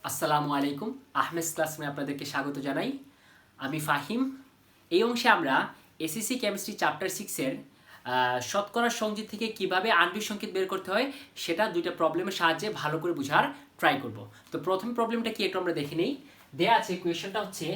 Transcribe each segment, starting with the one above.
আসসালামু আলাইকুম। আহমেদ ক্লাসরুমে আপনাদেরকে স্বাগত জানাই। আমি ফাহিম। এই অংশে আমরা এসএসসি কেমিস্ট্রি চ্যাপ্টার 6-এর শতকরা সংযোগ থেকে কিভাবে আণবিক সংকেত বের করতে হয় সেটা দুইটা প্রবলেমের সাহায্যে ভালো করে বোঝার ট্রাই করব। তো প্রথম প্রবলেমটা কি একটু আমরা দেখে নেই। দেয়া আছে, কোয়েশ্চনটা হচ্ছে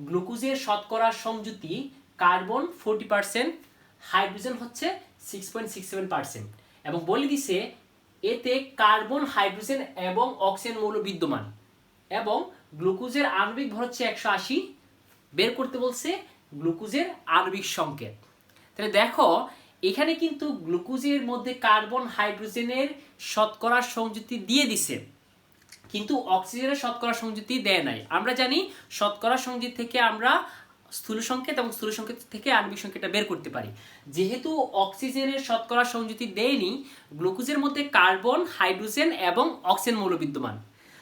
গ্লুকোজের শতকরা সংযুতি কার্বন 40%, হাইড্রোজেন হচ্ছে 6.67% এবং বলে দিছে এতে কার্বন, হাইড্রোজেন এবং অক্সিজেন মৌল বিদ্যমান এবং গ্লুকোজের আণবিক ভর হচ্ছে 180। বের করতে বলছে গ্লুকোজের আণবিক সংকেত। তাহলে দেখো এখানে কিন্তু গ্লুকোজের মধ্যে কার্বন, হাইড্রোজেনের শতকরা সংযুতি দিয়ে দিছে, কিন্তু অক্সিজেনের শতকরা সংযুতি দেয় নাই। আমরা জানি শতকরা সংযুতি থেকে আমরা স্থূল সংকেত এবং স্থূল সংকেত থেকে আণবিক সংকেতটা বের করতে পারি। যেহেতু অক্সিজেনের শতকরা সংযুতি দেয়নি, গ্লুকোজের মধ্যে কার্বন, হাইড্রোজেন এবং অক্সিজেন মৌল বিদ্যমান,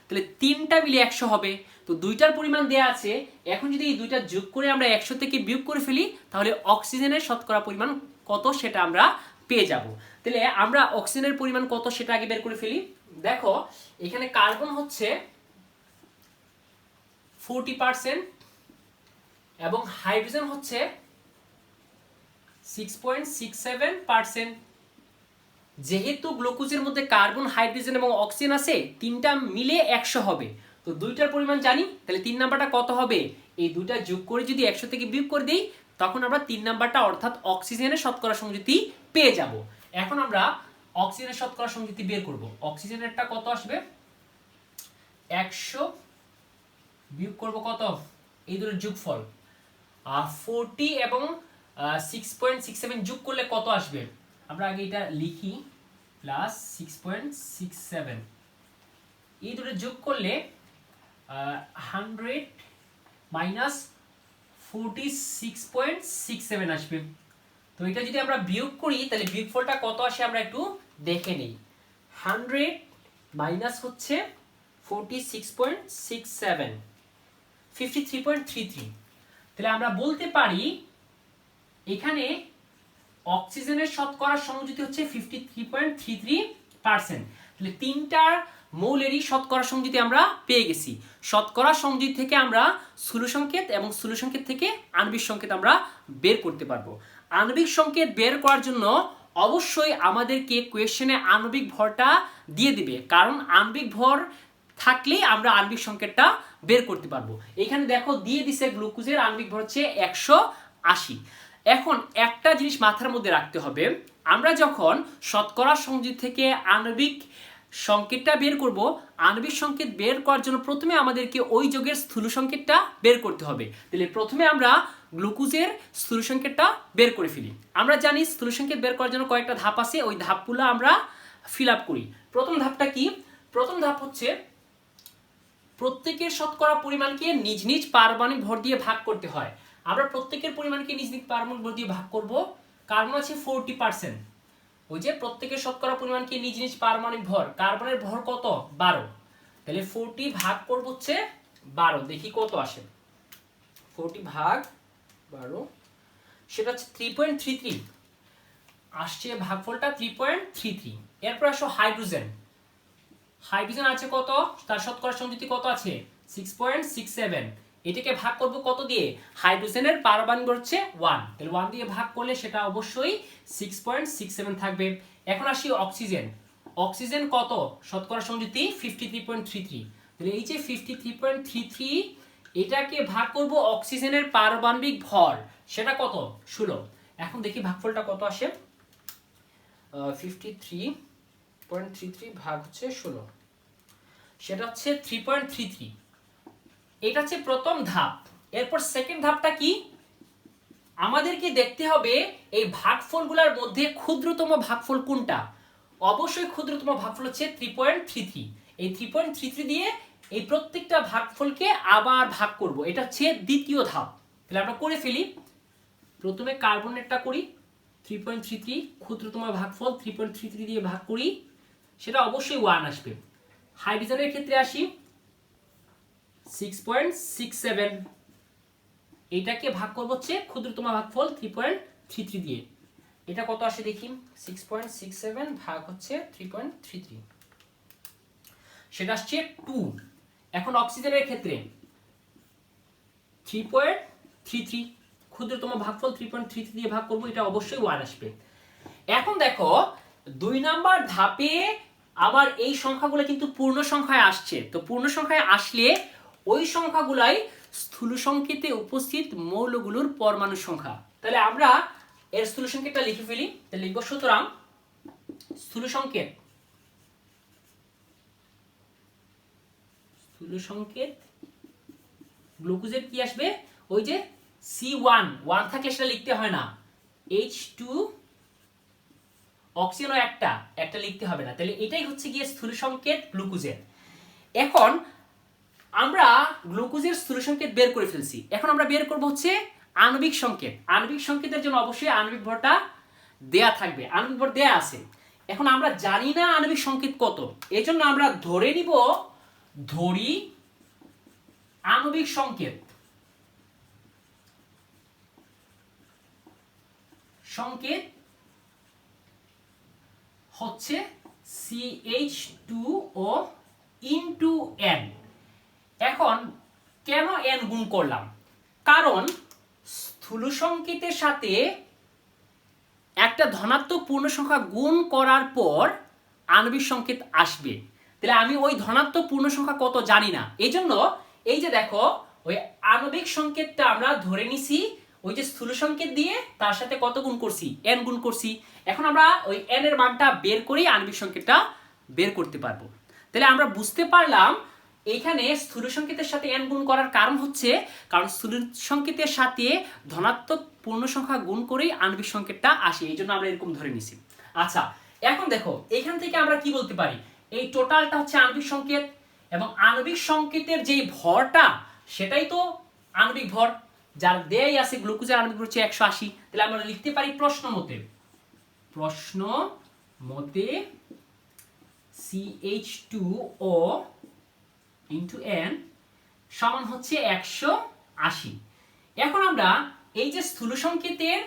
তাহলে তিনটা মিলে 100 হবে। তো দুইটার পরিমাণ দেয়া আছে, এখন যদি এই দুইটা যোগ করে আমরা 100 থেকে বিয়োগ করে ফেলি তাহলে অক্সিজেনের শতকরা পরিমাণ কত সেটা আমরা পেয়ে যাব। তাহলে আমরা অক্সিজেনের পরিমাণ কত সেটা আগে বের করে ফেলি। দেখো এখানে কার্বন হচ্ছে 40% এবং হাইড্রোজেন হচ্ছে 6.67%। যেহেতু গ্লুকোজের মধ্যে কার্বন, হাইড্রোজেন এবং অক্সিজেন আছে, তিনটা মিলে 100 হবে। তো দুইটার পরিমাণ জানি, তাহলে 3 নাম্বারটা কত হবে? এই দুইটা যোগ করে যদি 100 থেকে বিয়োগ করে দেই তখন আমরা 3 নাম্বারটা অর্থাৎ অক্সিজেনের শতকরা সংযুতি পেয়ে যাব। এখন আমরা অক্সিজেনের শতকরা সংযুতি বের করব। অক্সিজেনেরটা কত আসবে? 100 বিয়োগ করব কত? এই দুটোর যোগফল 40 এবং 6.67 যোগ করলে কত আসবে? আমরা আগে এটা লিখি, প্লাস 6.67, এই দুটো যোগ করলে 100 মাইনাস 46.67 আসবে। তো এটা যদি আমরা বিয়োগ করি তাহলে বিয়োগফলটা কত আসে আমরা একটু দেখে নেই। 100 মাইনাস হচ্ছে 46.67, 53.33। তাহলে আমরা বলতে পারি এখানে অক্সিজেনের শতকরা সংযুতি হচ্ছে 53.33%। তাহলে তিনটার মৌলেরই শতকরা সংযুতি আমরা পেয়ে গেছি। শতকরা সংযুতি থেকে আমরা স্থূল সংকেত এবং স্থূল সংকেত থেকে আণবিক সংকেত আমরা বের করতে পারবো। আণবিক সংকেত বের করার জন্য অবশ্যই আমাদেরকে কোয়েশ্চেনে আণবিক ভরটা দিয়ে দিবে, কারণ আণবিক ভর থাকলেই আমরা আণবিক সংকেতটা বের করতে পারবো। এখানে দেখো দিয়ে দিছে গ্লুকোজের আণবিক ভর হচ্ছে 180। এখন একটা জিনিস মাথার মধ্যে রাখতে হবে, আমরা যখন শতকরা সংযুতি থেকে আণবিক সংকেতটা বের করব, আণবিক সংকেত বের করার জন্য প্রথমে আমাদেরকে ওই যোগের স্থূল সংকেতটা বের করতে হবে। তাহলে প্রথমে আমরা গ্লুকোজের স্থূল সংকেতটা বের করে ফেলি। আমরা জানি স্থূল সংকেত বের করার জন্য কয়েকটা ধাপ আছে, ওই ধাপগুলো আমরা ফিল আপ করি। প্রথম ধাপটা কি? প্রথম ধাপ হচ্ছে প্রত্যেকের শতকরা পরিমাণকে নিজ নিজ পারমাণবিক ভর দিয়ে ভাগ করতে হয়। আমরা প্রত্যেকের পরিমাণকে নিজ নিজ পারমাণবিক ভর দিয়ে ভাগ করব। কার্বন আছে 40%, ওই যে প্রত্যেকের শতকরা পরিমাণকে নিজ নিজ পারমাণবিক ভর, কার্বনের ভর কত? 12। তাহলে 40 ভাগ করব হচ্ছে 12, দেখি কত আসে। 40 ভাগ 12 সেটা হচ্ছে 3.33 আসছে, ভাগফলটা 3.33। এরপর আসো হাইড্রোজেন। হাইড্রোজেন আছে কত? তার শতকরা সংযুতি কত আছে? 6.67। এটাকে ভাগ করব কত দিয়ে? হাইড্রোজেনের পারমাণবিক ভর হচ্ছে 1, তাহলে 1 দিয়ে ভাগ করলে সেটা অবশ্যই 6.67 থাকবে। এখন আসি অক্সিজেন। অক্সিজেন কত শতকরা সংযুতি? 53.33। তাহলে এই যে 53.33, এটাকে ভাগ করব অক্সিজেনের পারমাণবিক ভর, সেটা কত? 16। এখন দেখি ভাগফলটা কত আসে। 53.33 ভাগ হচ্ছে 16, সেটা হচ্ছে 3.33। এটা হচ্ছে প্রথম ধাপ। এরপর সেকেন্ড ধাপটা কি? আমাদেরকে দেখতে হবে এই ভাগফলগুলোর মধ্যে ক্ষুদ্রতম ভাগফল কোনটা। অবশ্যই ক্ষুদ্রতম ভাগফল হচ্ছে 3.33। এই 3.33 দিয়ে এই প্রত্যেকটা ভাগফলকে আবার ভাগ করব, এটা হচ্ছে দ্বিতীয় ধাপ। তাহলে আমরা করে ফেলি। প্রথমে কার্বনেরটা করি, 3.33 ক্ষুদ্রতম ভাগফল 3.33 দিয়ে ভাগ করি, সেটা অবশ্যই 1 আসবে। হাইড্রোজেনের ক্ষেত্রে আসি, 6.67, এটাকে ভাগ করব হচ্ছে ক্ষুদ্রতম ভাগফল 3.33 দিয়ে, এটা কত আসে দেখি। 6.67 ভাগ হচ্ছে 3.33, সেটা আসছে 2। এখন অক্সিজেনের ক্ষেত্রে 3.33, ক্ষুদ্রতম ভাগফল 3.33 দিয়ে ভাগ করবো, এটা অবশ্যই 1 আসবে। এখন দেখো 2 নাম্বার ধাপে আবার এই সংখ্যাগুলো কিন্তু পূর্ণ সংখ্যায় আসছে। তো পূর্ণ সংখ্যায় আসলে ওই সংখ্যাগুলাই স্থূল সংকেতে উপস্থিত মৌলগুলোর পরমাণু সংখ্যা। তাহলে আমরা এর স্থূল সংকেতটা লিখে ফেলি। তাহলে লিখব সুতরাং স্থূল সংকেত গ্লুকোজের কি আসবে, ওই যে C1 1 থাকলে সেটা লিখতে হয় না, H2 অক্সিজেনও একটা লিখতে হবে না। তাহলে এটাই হচ্ছে গিয়ে স্থূল সংকেত গ্লুকোজের। এখন আমরা গ্লুকোজের স্থূল সংকেত বের করে ফেলছি। এখন আমরা বের করব হচ্ছে আণবিক সংকেত। আণবিক সংকেতের জন্য অবশ্যই আণবিক ভরটা দেয়া থাকবে, আণবিক ভর দেয়া আছে। এখন আমরা জানি না আণবিক সংকেত কত, এজন্য আমরা ধরি আণবিক সংকেত হচ্ছে CH2O ইনটু N। এখন কেন N গুণ করলাম, কারণ স্থূল সংকেতের সাথে একটা ধনাত্মক পূর্ণ সংখ্যা গুণ করার পর আণবিক সংকেত আসবে। তাহলে আমি ওই ধনাত্মক পূর্ণ সংখ্যা কত জানি না, এই জন্য এই যে দেখো ওই আণবিক সংকেতটা আমরা ধরে নিছি ওই যে স্থূল সংকেত দিয়ে তার সাথে কত গুণ করছি, N গুণ করছি। এখন আমরা ওই N এর মানটা বের করেই আণবিক সংকেতটা বের করতে পারবো। তাহলে আমরা বুঝতে পারলাম এইখানে স্থূল সংকেতের সাথে N গুণ করার কারণ হচ্ছে কারণ স্থূল সংকেতের সাথে ধনাত্মক পূর্ণ সংখ্যা গুণ করেই আণবিক সংকেতটা আসে, এই জন্য আমরা এরকম ধরে নিছি। আচ্ছা, এখন দেখো এখান থেকে আমরা কি বলতে পারি, এই টোটালটা হচ্ছে আণবিক সংকেত এবং আণবিক সংকেতের যে ভরটা সেটাই তো আণবিক ভর, যার দেয়াই আছে গ্লুকোজের আণবিক ভর হচ্ছে 180। তাহলে আমরা লিখতে পারি প্রশ্ন মতে CH2O ইনটু N সমান হচ্ছে 180। এখন আমরা এই যে স্থূল সংকেতের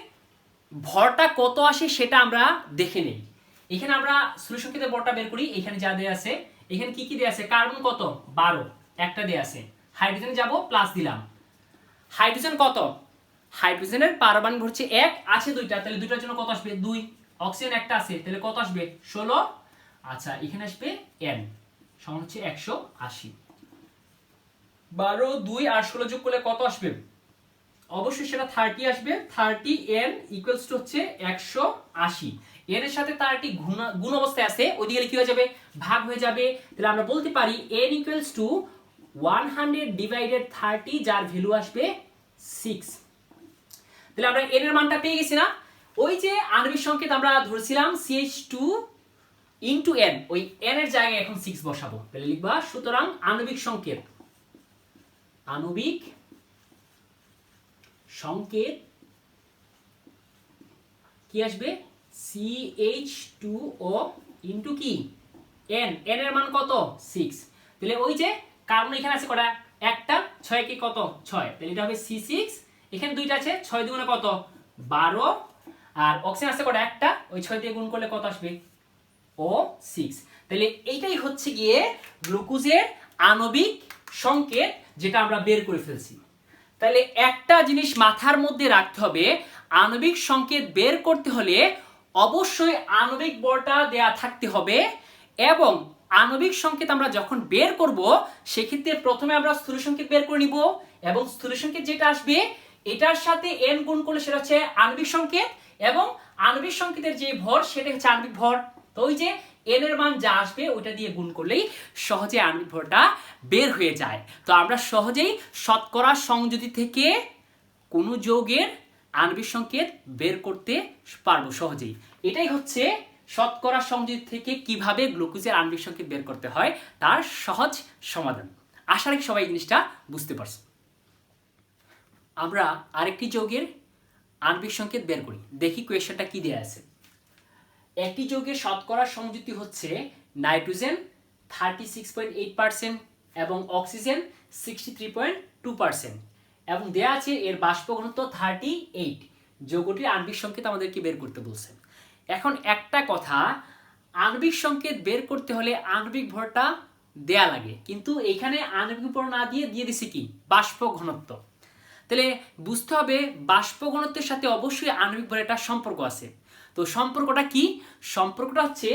ভরটা কত আসে সেটা আমরা দেখে নেই। এখানে আমরা স্থূল সংকেতের ভরটা বের করি। এখানে যা দেয়া আছে, এখানে কি কি দেয়া আছে, কার্বন কত 12 একটা দেয়া আছে, হাইড্রোজেন যাব প্লাস দিলাম, হাইড্রোজেন কত, হাইড্রোজেনের পারমাণবিক ভর হচ্ছে 1 আছে 2টা, তাহলে 2টার জন্য কত আসবে 2, অক্সিজেন একটা আছে তাহলে কত আসবে 16। আচ্ছা, এখানে আসবে N সমান হচ্ছে 180, 12 2 আর 16 যোগ করলে কত আসবে, অবশ্যই সেটা 30 আসবে। 30 N ইকুয়ালস টু হচ্ছে 180। N এর সাথে 30 গুণ অবস্থায় আছে, ওইদিকে কি হয়ে যাবে, ভাগ হয়ে যাবে। তাহলে আমরা বলতে পারি N ইকুয়ালস টু 100 ডিভাইডেড 30, যার ভ্যালু আসবে 6। তাহলে আমরা N এর মানটা পেয়ে গেছি না। ওই যে আণবিক সংকেত আমরা ধরেছিলাম CH2 ইনটু N, ওই N এর জায়গায় এখন 6 বসাবো। তাহলে লিখবা সুতরাং আণবিক সংকেত কি আসবে, CH2O ইনটু কি N, N এর মান কত 6। তাহলে ওই যে কার্বন এখানে আছে কটা, একটা, 6 কি কত 6, তাহলে এটা হবে C6। এখানে 2টা আছে, 6 দুগুণে কত 12, আর অক্সিজেন আছে কটা একটা, ওই 6 দিয়ে গুণ করলে কত আসবে O6। তাহলে এইটাই হচ্ছে গিয়ে গ্লুকোজের আণবিক সংকেত, যেটা আমরা বের করে ফেলছি। তাহলে একটা জিনিস মাথার মধ্যে রাখতে হবে, আণবিক সংকেত বের করতে হলে অবশ্যই আণবিক ভরটা দেয়া থাকতে হবে, এবং আণবিক সংকেত আমরা যখন বের করব সেক্ষেত্রে প্রথমে আমরা স্থূল সংকেত বের করে নিব, এবং স্থূল সংকেত যেটা আসবে এটার সাথে N গুণ করলে সেটা হচ্ছে আণবিক সংকেত, এবং আণবিক সংকেতের যে ভর সেটা হচ্ছে আণবিক ভর। তো ওই যে N এর মান যা আসবে ওইটা দিয়ে গুণ করলেই সহজে আণবিক ভরটা বের হয়ে যায়। তো আমরা সহজেই শতকরা সংযুতি থেকে কোনো যৌগের আণবিক সংকেত বের করতে পারবো সহজেই। এটাই হচ্ছে শতকরা সংযুতি থেকে কিভাবে গ্লুকোজের আণবিক সংকেত বের করতে হয় তার সহজ সমাধান। আশা রাখি সবাই জিনিসটা বুঝতে পারছো। আমরা আরেকটি যৌগের আণবিক সংকেত বের করি, দেখি কোয়েশ্চনটা কি দেয়া আছে। একটি যৌগের শতকরা সংযুতি হচ্ছে নাইট্রোজেন 36.8% এবং অক্সিজেন 63.2%, এবং দেয়া আছে এর বাষ্প ঘনত্ব 38। যৌগটির আণবিক সংকেত আমাদেরকে বের করতে বলছে। এখন একটা কথা, আণবিক সংকেত বের করতে হলে আণবিক ভরটা দেয়া লাগে, কিন্তু এইখানে আণবিক ভর না দিয়ে দিছি কি বাষ্প ঘনত্ব। তাহলে বুঝতে হবে বাষ্প ঘনত্বের সাথে অবশ্যই আণবিক ভরের একটা সম্পর্ক আছে। তো সম্পর্কটা কি? সম্পর্কটা হচ্ছে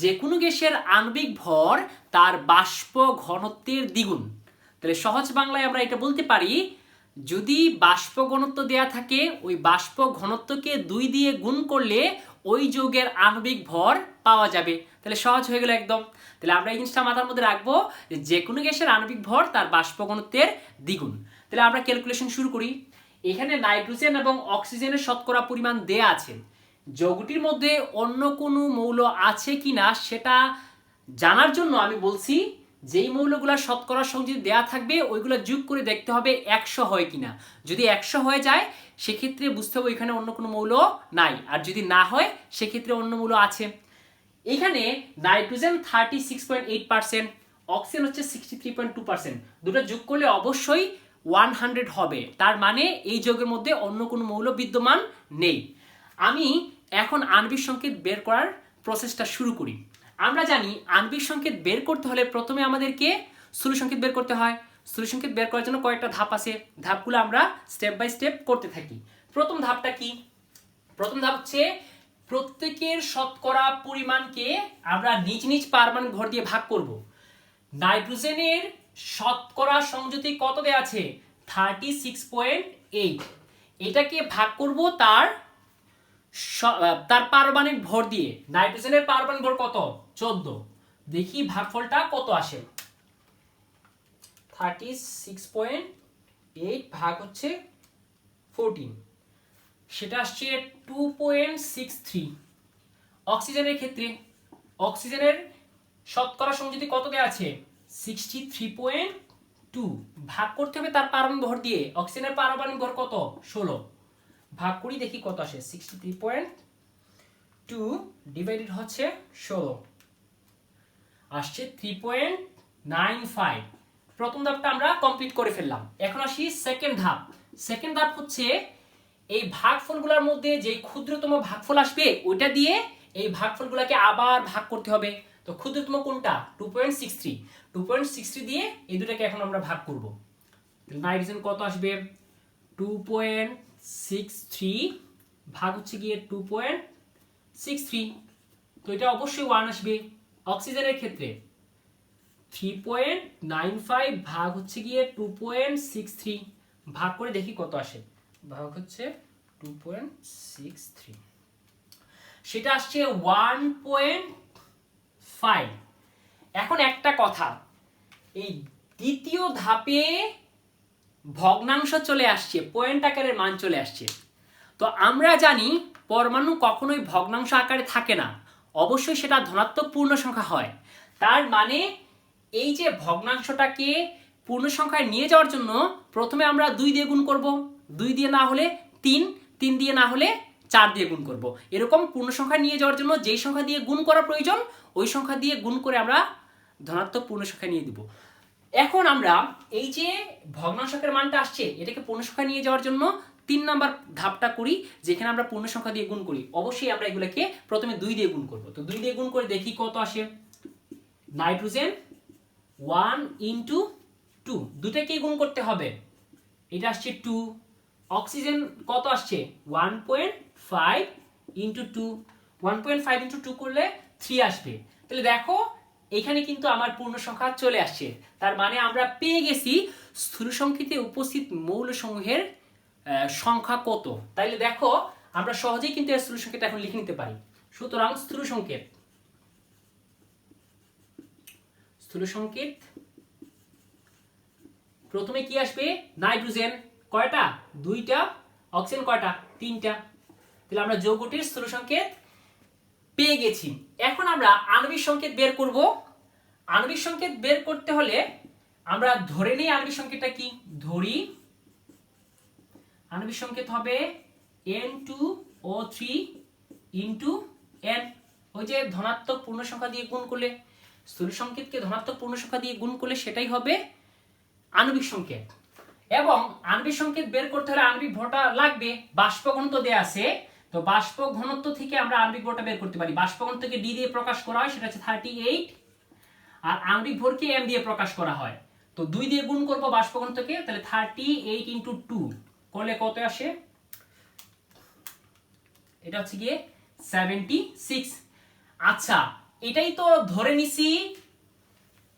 যে কোনো গ্যাসের আণবিক ভর তার বাষ্প ঘনত্বের দ্বিগুণ। তাহলে সহজ বাংলায় আমরা এটা বলতে পারি, যদি বাষ্প ঘনত্ব দেয়া থাকে ওই বাষ্প ঘনত্বকে 2 দিয়ে গুণ করলে ওই যৌগের আণবিক ভর পাওয়া যাবে। তাহলে সহজ হয়ে গেল একদম। তাহলে আমরা এই জিনিসটা মাথার মধ্যে রাখবো যে কোনো গ্যাসের আণবিক ভর তার বাষ্প ঘনত্বের দ্বিগুণ। তাহলে আমরা ক্যালকুলেশন শুরু করি। এখানে নাইট্রোজেন এবং অক্সিজেনের শতকরা পরিমাণ দেয়া আছে। যৌগটির মধ্যে অন্য কোনো মৌল আছে কিনা সেটা জানার জন্য আমি বলছি যেই মৌলগুলো শতকরা সংযোগ দেয়া থাকবে ওইগুলো যোগ করে দেখতে হবে 100 হয় কিনা। যদি 100 হয়ে যায় সেক্ষেত্রে বুঝতে হবে এখানে অন্য কোনো মৌল নাই, আর যদি না হয় সেক্ষেত্রে অন্য মৌল আছে। এখানে নাইট্রোজেন 36.8%, অক্সিজেন হচ্ছে 63.2%, দুটো যোগ করলে অবশ্যই 100 হবে। তার মানে এই যৌগের মধ্যে অন্য কোনো মৌল বিদ্যমান নেই। আমি এখন আণবিক সংকেত বের করার প্রসেসটা শুরু করি। আমরা জানি আণবিক সংকেত বের করতে হলে প্রথমে আমাদেরকে স্থূল সংকেত বের করতে হয়। স্থূল সংকেত বের করার জন্য কয়েকটা ধাপ আছে, ধাপগুলো আমরা স্টেপ বাই স্টেপ করতে থাকি। প্রথম ধাপটা কি? প্রথম ধাপ হচ্ছে প্রত্যেকের শতকরা পরিমাণকে আমরা নিজ নিজ পারমাণবিক ভর দিয়ে ভাগ করব। নাইট্রোজেনের শতকরা সংযুতি কত দেয়া আছে? 36.8। এটাকে ভাগ করব তার পারমাণবিক ভর দিয়ে। নাইট্রোজেনের পারমাণবিক ভর কত? 14। দেখি ভাগফলটা কত আসে। 36.8 ভাগ হচ্ছে 14, সেটা আসছে 2.63। অক্সিজেনের ক্ষেত্রে অক্সিজেনের শতকরা সংযুতি কত দেয়া আছে? 63.2। ভাগ করতে হবে তার পারমাণবিক ভর দিয়ে। অক্সিজেনের পারমাণবিক ভর কত? 16। ভাগ করি দেখি কত আসে। 63.2 ডিভাইডেড হচ্ছে 16, আসছে 3.95। প্রথম ধাপটা আমরা কমপ্লিট করে ফেললাম। এখন আসি সেকেন্ড ধাপ। সেকেন্ড ধাপ হচ্ছে এই ভাগফলগুলোর মধ্যে যে ক্ষুদ্রতম ভাগফল আসবে ওইটা দিয়ে এই ভাগফলগুলোকে আবার ভাগ করতে হবে। তো ক্ষুদ্রতম কোনটা? 2.63। 2.63 দিয়ে এই দুটাকে এখন আমরা ভাগ করব। নাইট্রোজেন কত আসবে? 2.63 ভাগ হচ্ছে গিয়ে 2.63, তো এটা অবশ্যই 1 আসবে। অক্সিজেনের ক্ষেত্রে 3.95 ভাগ হচ্ছে গিয়ে 2.63, ভাগ করে দেখি কত আসে। ভাগ হচ্ছে 2.63, সেটা আসছে 1.5। এখন একটা কথা, এই দ্বিতীয় ধাপে ভগ্নাংশ চলে আসছে, পয়েন্ট আকারের মান চলে আসছে। তো আমরা জানি পরমাণু কখনোই ভগ্নাংশ আকারে থাকে না, অবশ্যই সেটা ধনাত্মক পূর্ণ সংখ্যা হয়। তার মানে এই যে ভগ্নাংশটাকে পূর্ণ সংখ্যায় নিয়ে যাওয়ার জন্য প্রথমে আমরা 2 দিয়ে গুণ করব, 2 দিয়ে না হলে 3, 3 দিয়ে না হলে 4 দিয়ে গুণ করব। এরকম পূর্ণ সংখ্যায় নিয়ে যাওয়ার জন্য যেই সংখ্যা দিয়ে গুণ করা প্রয়োজন ওই সংখ্যা দিয়ে গুণ করে আমরা ধনাত্মক পূর্ণ সংখ্যায় নিয়ে দিব। এখন আমরা এই যে ভগ্নাংশের মানটা আসছে এটাকে পূর্ণ সংখ্যায় নিয়ে যাওয়ার জন্য 3 নাম্বার ধাপটা করি, যেখানে আমরা পূর্ণ সংখ্যা দিয়ে গুণ করি। অবশ্যই আমরা এগুলোকে প্রথমে 2 দিয়ে গুণ করব। তো 2 দিয়ে গুণ করে দেখি কত আসে। নাইট্রোজেন 1 ইনটু 2, দুটাকেই গুণ করতে হবে, এটা আসছে 2। অক্সিজেন কত আসছে? 1.5 ইনটু 2, 1.5 ইনটু 2 করলে 3 আসবে। তাহলে দেখো এখানে কিন্তু আমার পূর্ণ সংখ্যা চলে আসছে। তার মানে আমরা পেয়ে গেছি স্থূল সংকেতে উপস্থিত মৌলসমূহের সংখ্যা কত। তাইলে দেখো আমরা সহজেই কিন্তু এর স্থূল সংকেত এখন লিখে নিতে পারি। সুতরাং স্থূল সংকেত প্রথমে কি আসবে? নাইট্রোজেন কয়টা? 2টা। অক্সিজেন কয়টা? 3টা। তাহলে আমরা যৌগটির স্থূল সংকেত পেয়ে গেছি। এখন আমরা আণবিক সংকেত বের করব। আণবিক সংকেত বের করতে হলে আমরা ধরে নিই আণবিক সংকেতটা কি? ধরি আণবিক সংকেত হবে N2O3 ইনটু N। ওই যে ধনাত্মক পূর্ণ সংখ্যা দিয়ে গুণ করলে, স্থূল সংকেতকে ধনাত্মক পূর্ণ সংখ্যা দিয়ে গুণ করলে সেটাই হবে আণবিক সংকেত। এবং আণবিক সংকেত বের করতে হলে আণবিক ভরটা লাগবে। বাষ্প ঘনত্ব দেয়া আছে, তো বাষ্প ঘনত্ব থেকে আমরা আণবিক ভরটা বের করতে পারি। বাষ্প ঘনত্বকে ডি দিয়ে প্রকাশ করা হয়, সেটা হচ্ছে 38। আর আণবিক ভরকে m দিয়ে প্রকাশ করা হয়। তো 2 দিয়ে গুণ করব বাষ্প ঘনত্বকে, তাহলে 38 × 2 করলে কত আসে? এটা হচ্ছে গিয়ে 76। আচ্ছা, এটাই তো ধরে নিছি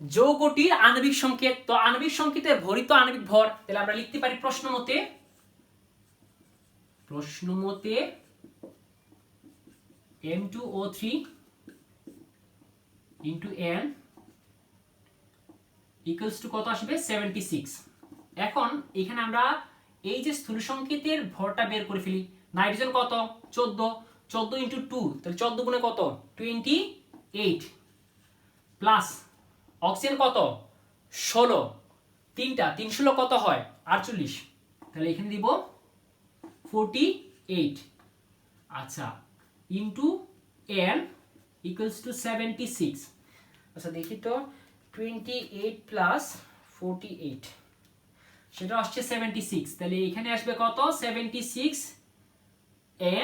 যৌগটির আণবিক সংকেত। তো আণবিক সংকেতের ভরই তো আণবিক ভর, তাহলে আমরা লিখতে পারি প্রশ্ন মতে M2O3 × N ইকুয়ালস টু কত আসবে? 76। এখন এখানে আমরা এই যে স্থূল সংকেতের ভরটা বের করে ফেলি। নাইট্রোজেন কত? 14 × 2, তাহলে 14 গুণে কত? 28 প্লাস অক্সিজেন কত? 16, 3টা 3 16 কত হয়? 48, তাহলে এখানে দিব 48। আচ্ছা, ইনটু n ইকুয়ালস টু 76। আচ্ছা দেখি তো, 28 প্লাস 48 সেটা আসছে 76, তাহলে এখানে আসবে কত? 76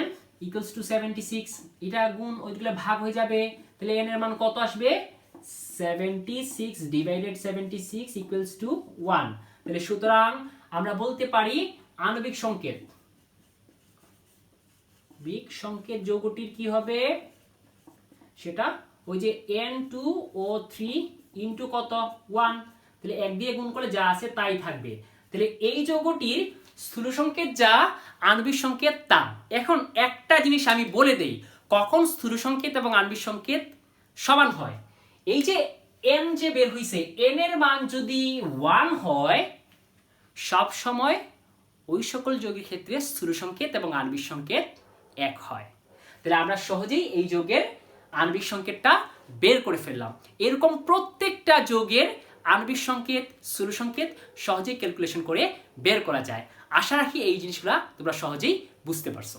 n ইকুয়ালস টু 76। এটা গুণ ওইগুলো ভাগ হয়ে যাবে, তাহলে n এর মান কত আসবে? 76 ডিভাইডেড 76 ইকুয়ালস টু 1। তাহলে সুতরাং আমরা বলতে পারি আণবিক সংকেত যৌগটির কি হবে? সেটা ওই যে N2O3 ইনটু কত? 1, তাহলে 1 দিয়ে গুণ করলে যা আছে তাই থাকবে। তাহলে এই যৌগটির স্থূল সংকেত যা, আণবিক সংকেত তা। এখন একটা জিনিস আমি বলে দেই, কখন স্থূল সংকেত এবং আণবিক সংকেত সমান হয়। এই যে n যে বের হইছে, n এর মান যদি 1 হয়, সব সময় ওই সকল যৌগের ক্ষেত্রে স্থূল সংকেত এবং আণবিক সংকেত 1 হয়। তাহলে আমরা সহজেই এই যৌগের আণবিক সংকেতটা বের করে ফেললাম। এরকম প্রত্যেকটা যৌগের আণবিক সংকেত, স্থূল সংকেত সহজেই ক্যালকুলেশন করে বের করা যায়। আশা রাখি এই জিনিসগুলো তোমরা সহজেই বুঝতে পারছো।